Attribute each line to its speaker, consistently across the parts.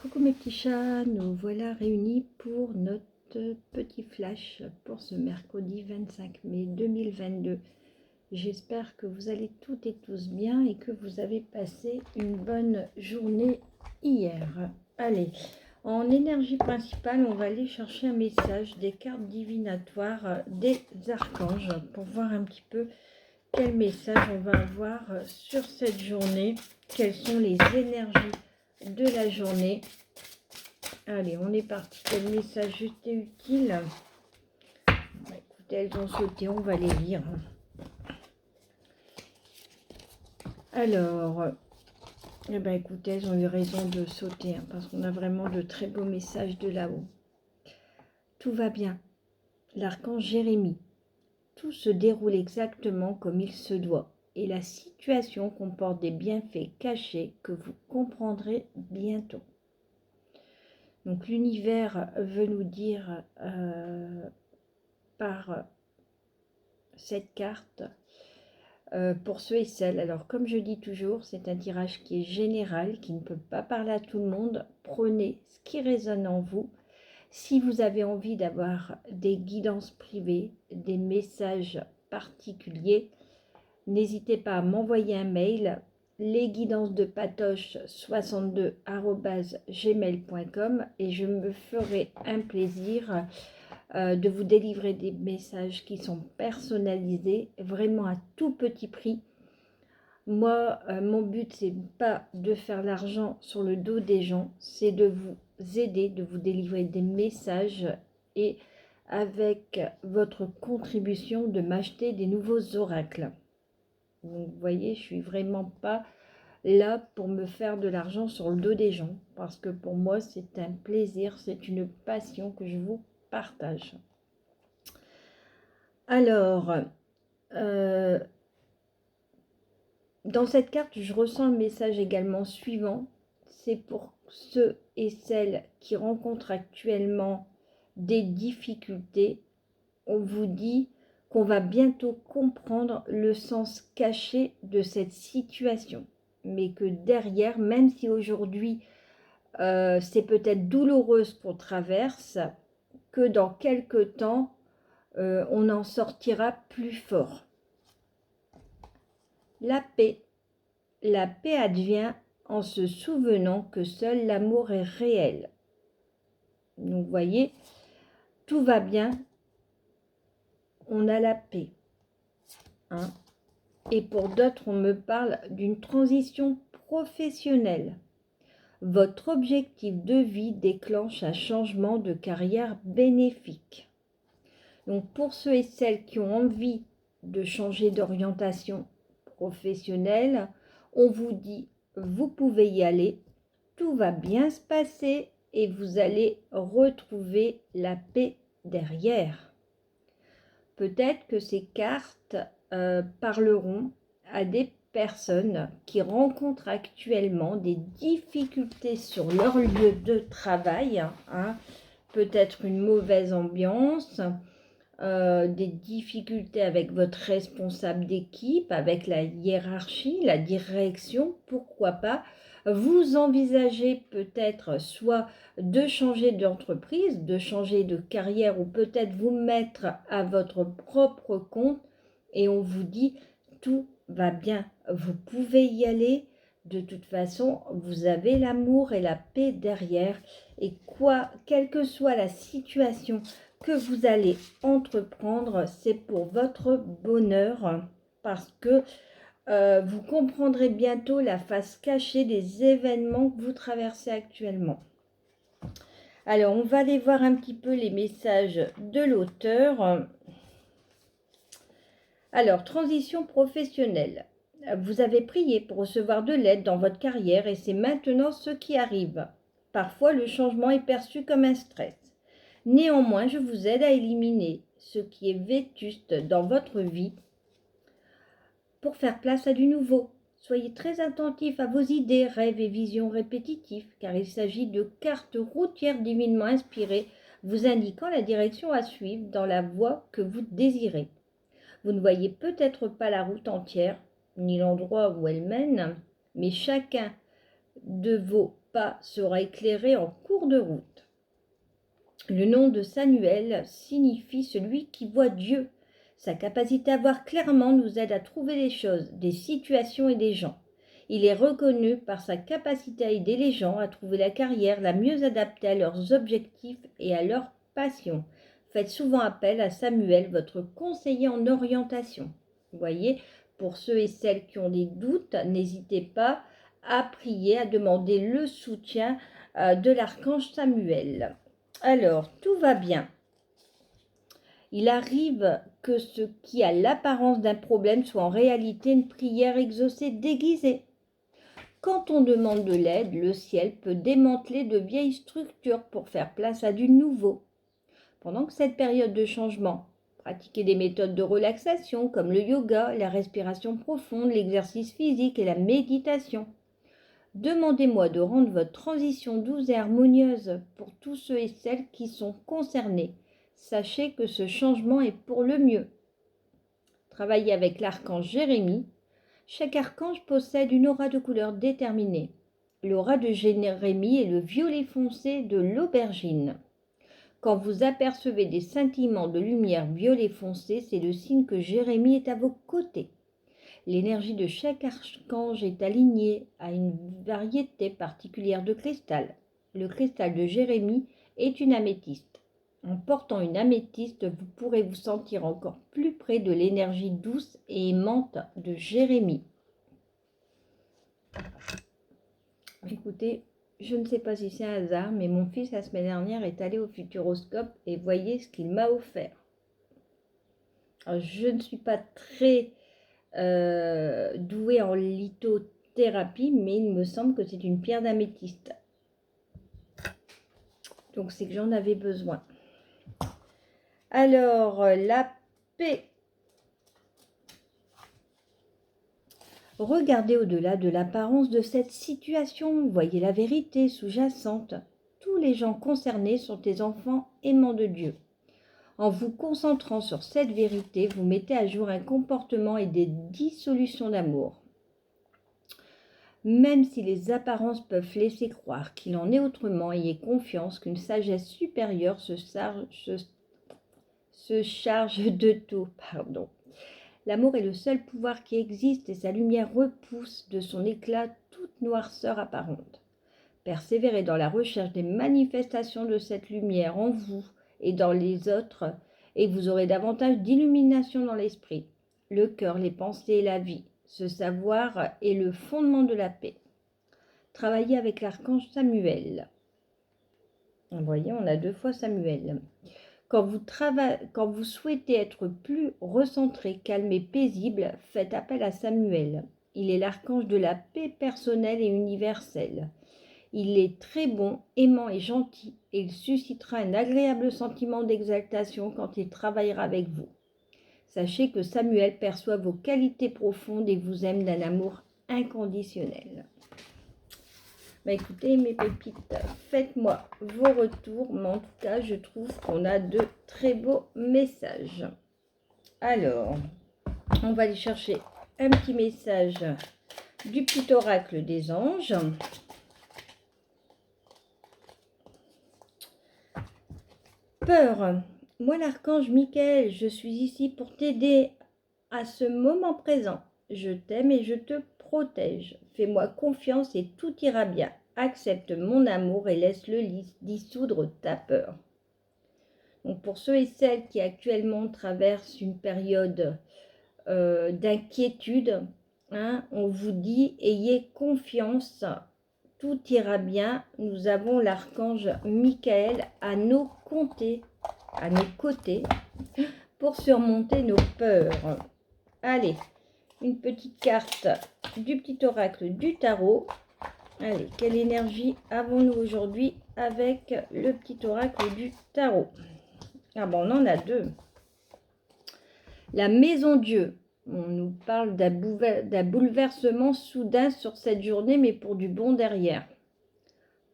Speaker 1: Coucou mes petits chats, nous voilà réunis pour notre petit flash pour ce mercredi 25 mai 2022. J'espère que vous allez toutes et tous bien et que vous avez passé une bonne journée hier. Allez, en énergie principale, on va aller chercher un message des cartes divinatoires des archanges pour voir un petit peu quel message on va avoir sur cette journée, quelles sont les énergies de la journée. Allez, on est parti. Quel message juste et utile. Écoutez, elles ont sauté, on va les lire. Alors, écoutez, elles ont eu raison de sauter, parce qu'on a vraiment de très beaux messages de là-haut. Tout va bien. L'archange Jérémie. Tout se déroule exactement comme il se doit. Et la situation comporte des bienfaits cachés que vous comprendrez bientôt. Donc l'univers veut nous dire par cette carte, pour ceux et celles, alors comme je dis toujours, c'est un tirage qui est général, qui ne peut pas parler à tout le monde. Prenez ce qui résonne en vous. Si vous avez envie d'avoir des guidances privées, des messages particuliers, n'hésitez pas à m'envoyer un mail, lesguidancesdepatoche62@gmail.com, et je me ferai un plaisir de vous délivrer des messages qui sont personnalisés, vraiment à tout petit prix. Moi, mon but, c'est pas de faire l'argent sur le dos des gens, c'est de vous aider, de vous délivrer des messages et avec votre contribution de m'acheter des nouveaux oracles. Donc, vous voyez, je suis vraiment pas là pour me faire de l'argent sur le dos des gens, parce que pour moi, c'est un plaisir, c'est une passion que je vous partage. Alors, dans cette carte, je ressens le message également suivant. C'est pour ceux et celles qui rencontrent actuellement des difficultés. On vous dit qu'on va bientôt comprendre le sens caché de cette situation. Mais que derrière, même si aujourd'hui, c'est peut-être douloureux ce qu'on traverse, que dans quelques temps, on en sortira plus fort. La paix. La paix advient en se souvenant que seul l'amour est réel. Donc, vous voyez, tout va bien, on a la paix. Et pour d'autres, on me parle d'une transition professionnelle. Votre objectif de vie déclenche un changement de carrière bénéfique. Donc, pour ceux et celles qui ont envie de changer d'orientation professionnelle, on vous dit, vous pouvez y aller, tout va bien se passer et vous allez retrouver la paix derrière. Peut-être que ces cartes parleront à des personnes qui rencontrent actuellement des difficultés sur leur lieu de travail, peut-être une mauvaise ambiance, des difficultés avec votre responsable d'équipe, avec la hiérarchie, la direction, pourquoi pas. Vous envisagez peut-être soit de changer d'entreprise, de changer de carrière, ou peut-être vous mettre à votre propre compte, et on vous dit tout va bien, vous pouvez y aller. De toute façon, vous avez l'amour et la paix derrière, et quelle que soit la situation que vous allez entreprendre, c'est pour votre bonheur, parce que vous comprendrez bientôt la face cachée des événements que vous traversez actuellement. Alors, on va aller voir un petit peu les messages de l'auteur. Alors, transition professionnelle. Vous avez prié pour recevoir de l'aide dans votre carrière et c'est maintenant ce qui arrive. Parfois, le changement est perçu comme un stress. Néanmoins, je vous aide à éliminer ce qui est vétuste dans votre vie pour faire place à du nouveau. Soyez très attentif à vos idées, rêves et visions répétitifs, car il s'agit de cartes routières divinement inspirées, vous indiquant la direction à suivre dans la voie que vous désirez. Vous ne voyez peut-être pas la route entière, ni l'endroit où elle mène, mais chacun de vos pas sera éclairé en cours de route. Le nom de Samuel signifie celui qui voit Dieu. Sa capacité à voir clairement nous aide à trouver des choses, des situations et des gens. Il est reconnu par sa capacité à aider les gens à trouver la carrière la mieux adaptée à leurs objectifs et à leurs passions. Faites souvent appel à Samuel, votre conseiller en orientation. Vous voyez, pour ceux et celles qui ont des doutes, n'hésitez pas à prier, à demander le soutien de l'archange Samuel. Alors, tout va bien. Il arrive que ce qui a l'apparence d'un problème soit en réalité une prière exaucée déguisée. Quand on demande de l'aide, le ciel peut démanteler de vieilles structures pour faire place à du nouveau. Pendant que cette période de changement, pratiquez des méthodes de relaxation comme le yoga, la respiration profonde, l'exercice physique et la méditation. Demandez-moi de rendre votre transition douce et harmonieuse pour tous ceux et celles qui sont concernés. Sachez que ce changement est pour le mieux. Travaillez avec l'archange Jérémie. Chaque archange possède une aura de couleur déterminée. L'aura de Jérémie est le violet foncé de l'aubergine. Quand vous apercevez des scintillements de lumière violet foncé, c'est le signe que Jérémie est à vos côtés. L'énergie de chaque archange est alignée à une variété particulière de cristal. Le cristal de Jérémie est une améthyste. En portant une améthyste, vous pourrez vous sentir encore plus près de l'énergie douce et aimante de Jérémie. Écoutez, je ne sais pas si c'est un hasard, mais mon fils la semaine dernière est allé au Futuroscope et voyez ce qu'il m'a offert. Alors, je ne suis pas très douée en lithothérapie, mais il me semble que c'est une pierre d'améthyste. Donc c'est que j'en avais besoin. Alors, la paix. Regardez au-delà de l'apparence de cette situation, voyez la vérité sous-jacente. Tous les gens concernés sont des enfants aimants de Dieu. En vous concentrant sur cette vérité, vous mettez à jour un comportement et des dissolutions d'amour. Même si les apparences peuvent laisser croire qu'il en est autrement, ayez confiance qu'une sagesse supérieure se charge de tout. L'amour est le seul pouvoir qui existe et sa lumière repousse de son éclat toute noirceur apparente. Persévérez dans la recherche des manifestations de cette lumière en vous et dans les autres, et vous aurez davantage d'illumination dans l'esprit, le cœur, les pensées et la vie. Ce savoir est le fondement de la paix. Travaillez avec l'archange Samuel. Vous voyez, on a 2 fois Samuel. Quand vous souhaitez être plus recentré, calme et paisible, faites appel à Samuel. Il est l'archange de la paix personnelle et universelle. Il est très bon, aimant et gentil, et il suscitera un agréable sentiment d'exaltation quand il travaillera avec vous. Sachez que Samuel perçoit vos qualités profondes et vous aime d'un amour inconditionnel. Écoutez mes pépites, faites-moi vos retours, mais en tout cas je trouve qu'on a de très beaux messages. Alors, on va aller chercher un petit message du petit oracle des anges. Peur, moi l'archange Michael, je suis ici pour t'aider à ce moment présent. Je t'aime et je te protège. Fais-moi confiance et tout ira bien. Accepte mon amour et laisse-le dissoudre ta peur. Donc pour ceux et celles qui actuellement traversent une période d'inquiétude, on vous dit ayez confiance, tout ira bien. Nous avons l'archange Michael à nos côtés pour surmonter nos peurs. Allez, une petite carte du petit oracle du tarot. Allez, quelle énergie avons-nous aujourd'hui avec le petit oracle du tarot? Ah bon, on en a 2. La maison Dieu. On nous parle d'un bouleversement soudain sur cette journée, mais pour du bon derrière.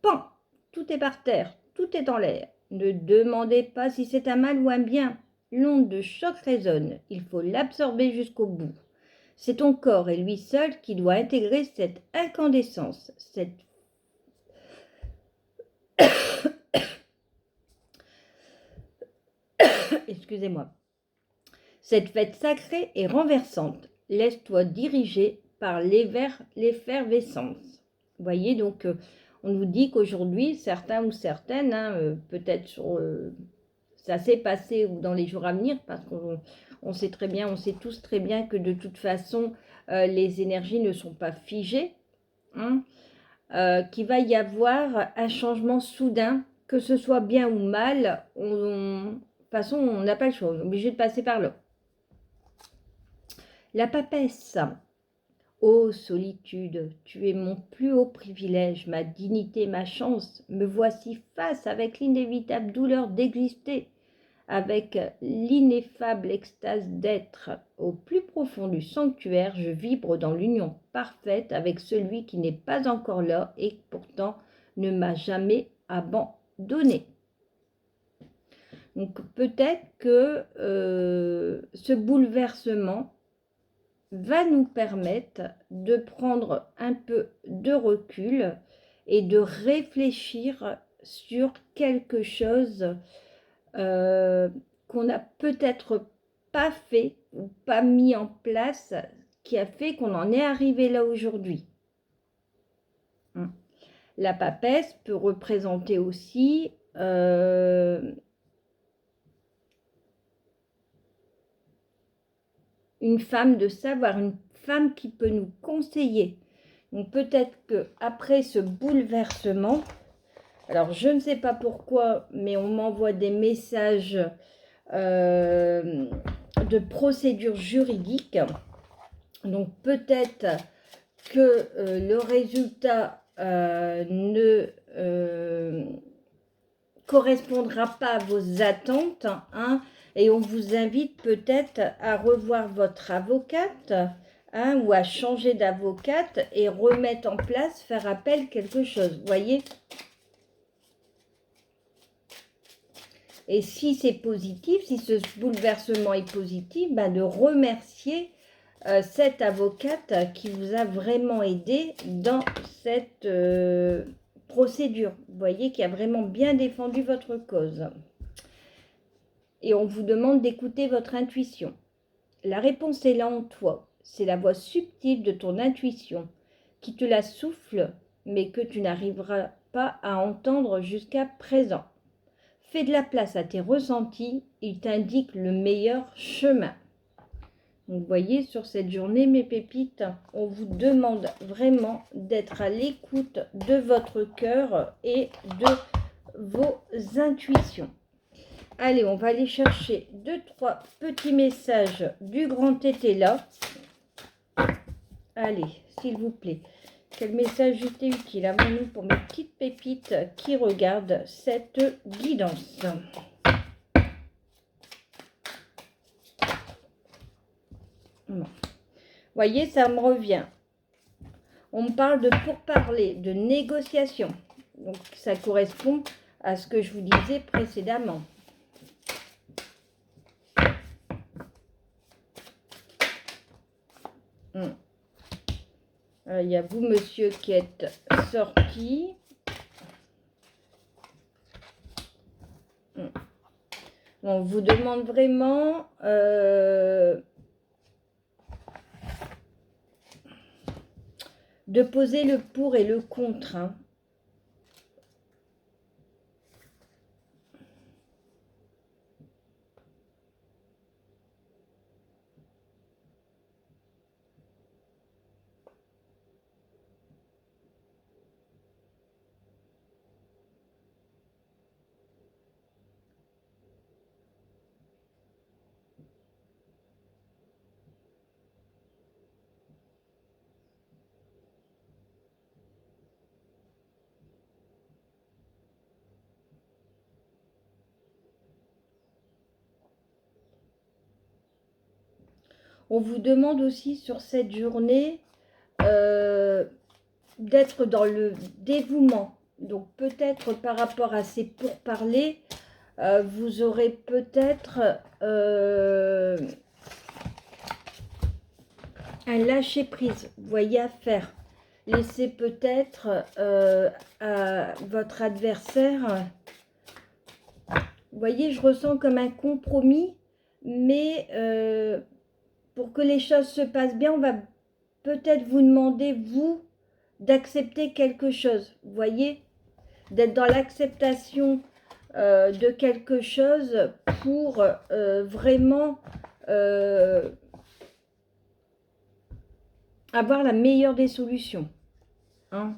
Speaker 1: Pan! Tout est par terre, tout est en l'air. Ne demandez pas si c'est un mal ou un bien. L'onde de choc résonne. Il faut l'absorber jusqu'au bout. C'est ton corps et lui seul qui doit intégrer cette incandescence, cette Excusez-moi. Cette fête sacrée est renversante. Laisse-toi diriger par l'effervescence. Vous voyez, donc, on nous dit qu'aujourd'hui, certains ou certaines, hein, peut-être ça s'est passé ou dans les jours à venir, parce qu'on sait très bien, on sait tous très bien que de toute façon, les énergies ne sont pas figées, hein, qu'il va y avoir un changement soudain, que ce soit bien ou mal, de toute façon, on n'a pas le choix, on est obligé de passer par là. La papesse. Ô solitude, tu es mon plus haut privilège, ma dignité, ma chance. Me voici face avec l'inévitable douleur d'exister, avec l'ineffable extase d'être. Au plus profond du sanctuaire, je vibre dans l'union parfaite avec celui qui n'est pas encore là et pourtant ne m'a jamais abandonné. Donc peut-être que ce bouleversement va nous permettre de prendre un peu de recul et de réfléchir sur quelque chose qu'on n'a peut-être pas fait ou pas mis en place, qui a fait qu'on en est arrivé là aujourd'hui. La papesse peut représenter aussi une femme de savoir, une femme qui peut nous conseiller. Donc peut-être qu'après ce bouleversement, alors je ne sais pas pourquoi, mais on m'envoie des messages de procédure juridique. Donc peut-être que le résultat ne correspondra pas à vos attentes, hein, et on vous invite peut-être à revoir votre avocate, hein, ou à changer d'avocate et remettre en place, faire appel quelque chose, vous voyez. Et si c'est positif, si ce bouleversement est positif, ben de remercier cette avocate qui vous a vraiment aidé dans cette procédure. Vous voyez, qui a vraiment bien défendu votre cause. Et on vous demande d'écouter votre intuition. La réponse est là en toi. C'est la voix subtile de ton intuition qui te la souffle, mais que tu n'arriveras pas à entendre jusqu'à présent. Fais de la place à tes ressentis, ils t'indiquent le meilleur chemin. Donc, vous voyez, sur cette journée, mes pépites, on vous demande vraiment d'être à l'écoute de votre cœur et de vos intuitions. Allez, on va aller chercher 2-3 petits messages du grand tété là. Allez, s'il vous plaît. Quel message était utile avons-nous pour mes petites pépites qui regardent cette guidance? Bon. Voyez, ça me revient. On me parle de pourparler, de négociation. Donc, ça correspond à ce que je vous disais précédemment. Il y a vous, monsieur, qui êtes sorti. On vous demande vraiment de poser le pour et le contre. Hein. On vous demande aussi sur cette journée d'être dans le dévouement. Donc peut-être par rapport à ces pourparlers, vous aurez peut-être un lâcher-prise, vous voyez, à faire. Laissez peut-être à votre adversaire Vous voyez, je ressens comme un compromis, mais pour que les choses se passent bien, on va peut-être vous demander, vous, d'accepter quelque chose. Vous voyez, d'être dans l'acceptation de quelque chose pour vraiment avoir la meilleure des solutions. Hein.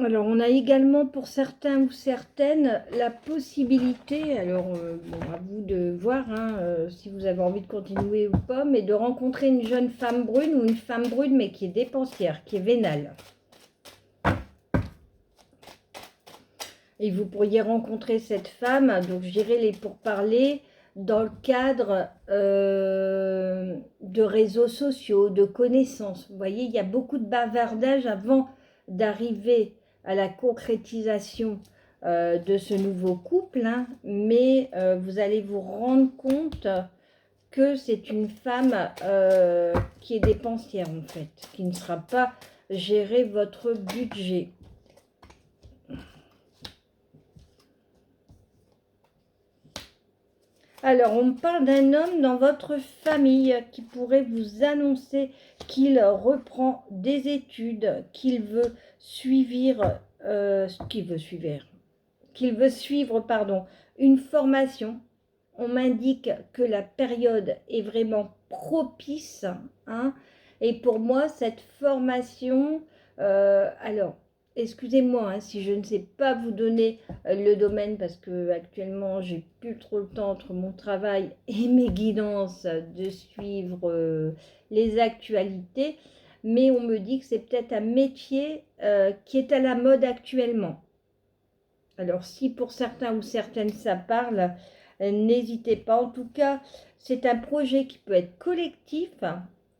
Speaker 1: Alors, on a également pour certains ou certaines la possibilité, alors bon, à vous de voir hein, si vous avez envie de continuer ou pas, mais de rencontrer une jeune femme brune ou une femme brune mais qui est dépensière, qui est vénale. Et vous pourriez rencontrer cette femme, donc je dirais les pourparlers, dans le cadre de réseaux sociaux, de connaissances. Vous voyez, il y a beaucoup de bavardage avant d'arriver à la concrétisation de ce nouveau couple, hein, mais vous allez vous rendre compte que c'est une femme qui est dépensière en fait, qui ne sera pas gérer votre budget. Alors, on parle d'un homme dans votre famille qui pourrait vous annoncer qu'il reprend des études, qu'il veut suivre, pardon, une formation. On m'indique que la période est vraiment propice. Hein, et pour moi, cette formation, alors, excusez-moi hein, si je ne sais pas vous donner le domaine parce que actuellement j'ai plus trop le temps entre mon travail et mes guidances de suivre les actualités, mais on me dit que c'est peut-être un métier qui est à la mode actuellement. Alors si pour certains ou certaines ça parle, n'hésitez pas. En tout cas, c'est un projet qui peut être collectif,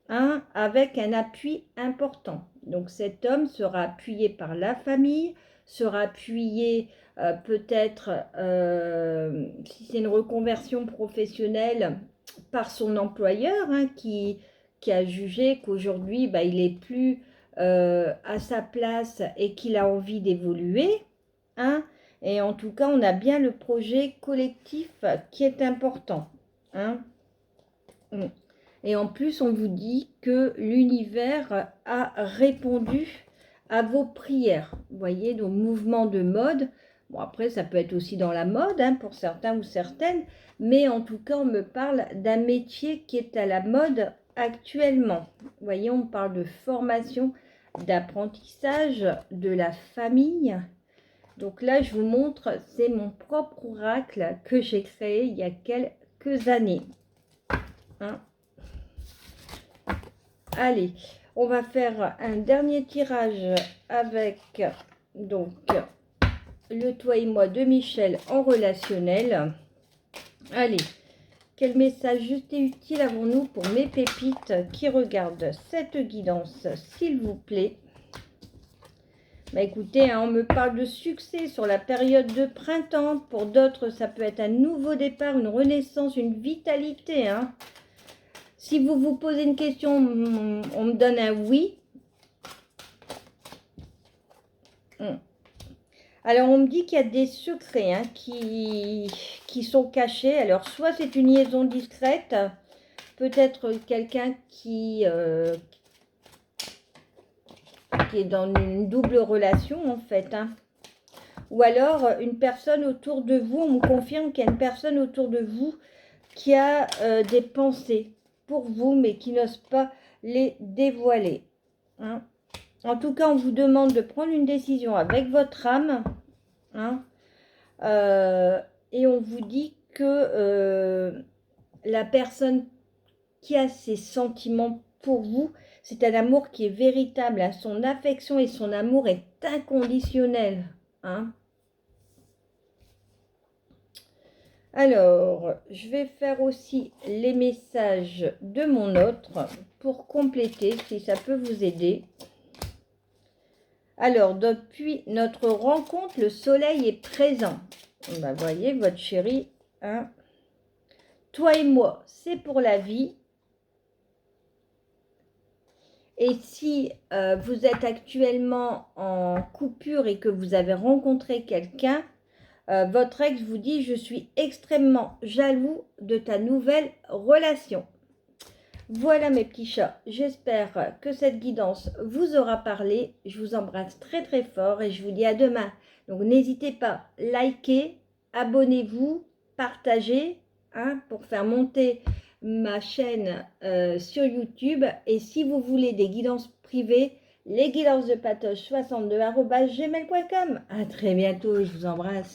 Speaker 1: hein, avec un appui important. Donc cet homme sera appuyé par la famille, sera appuyé peut-être, si c'est une reconversion professionnelle, par son employeur, hein, qui a jugé qu'aujourd'hui, bah, il n'est plus à sa place et qu'il a envie d'évoluer. Hein. Et en tout cas, on a bien le projet collectif qui est important. Hein. Et en plus, on vous dit que l'univers a répondu à vos prières. Vous voyez, donc mouvement de mode. Bon, après, ça peut être aussi dans la mode hein, pour certains ou certaines. Mais en tout cas, on me parle d'un métier qui est à la mode actuellement. Vous voyez, on parle de formation, d'apprentissage, de la famille. Donc là, je vous montre, c'est mon propre oracle que j'ai créé il y a quelques années. Hein. Allez, on va faire un dernier tirage avec donc le toi et moi de Michel en relationnel. Allez, quel message juste et utile avons-nous pour mes pépites qui regardent cette guidance, s'il vous plaît? Bah écoutez, hein, on me parle de succès sur la période de printemps. Pour d'autres, ça peut être un nouveau départ, une renaissance, une vitalité. Hein. Si vous vous posez une question, on me donne un oui. Alors, on me dit qu'il y a des secrets hein, qui sont cachés. Alors, soit c'est une liaison discrète, peut-être quelqu'un qui est dans une double relation, en fait. Hein. Ou alors, une personne autour de vous, on me confirme qu'il y a une personne autour de vous qui a des pensées pour vous, mais qui n'ose pas les dévoiler. Hein. En tout cas, on vous demande de prendre une décision avec votre âme. Hein, et on vous dit que la personne qui a ces sentiments pour vous, c'est un amour qui est véritable. Hein, son affection et son amour est inconditionnel. Hein. Alors, je vais faire aussi les messages de mon autre pour compléter si ça peut vous aider. Alors, depuis notre rencontre, le soleil est présent. Bah, voyez, votre chéri, hein. Toi et moi, c'est pour la vie. Et si vous êtes actuellement en coupure et que vous avez rencontré quelqu'un, votre ex vous dit « Je suis extrêmement jaloux de ta nouvelle relation ». Voilà mes petits chats, j'espère que cette guidance vous aura parlé. Je vous embrasse très très fort et je vous dis à demain. Donc n'hésitez pas, likez, abonnez-vous, partagez hein, pour faire monter ma chaîne sur YouTube. Et si vous voulez des guidances privées, les guidances de patoche 62@gmail.com. À très bientôt, je vous embrasse.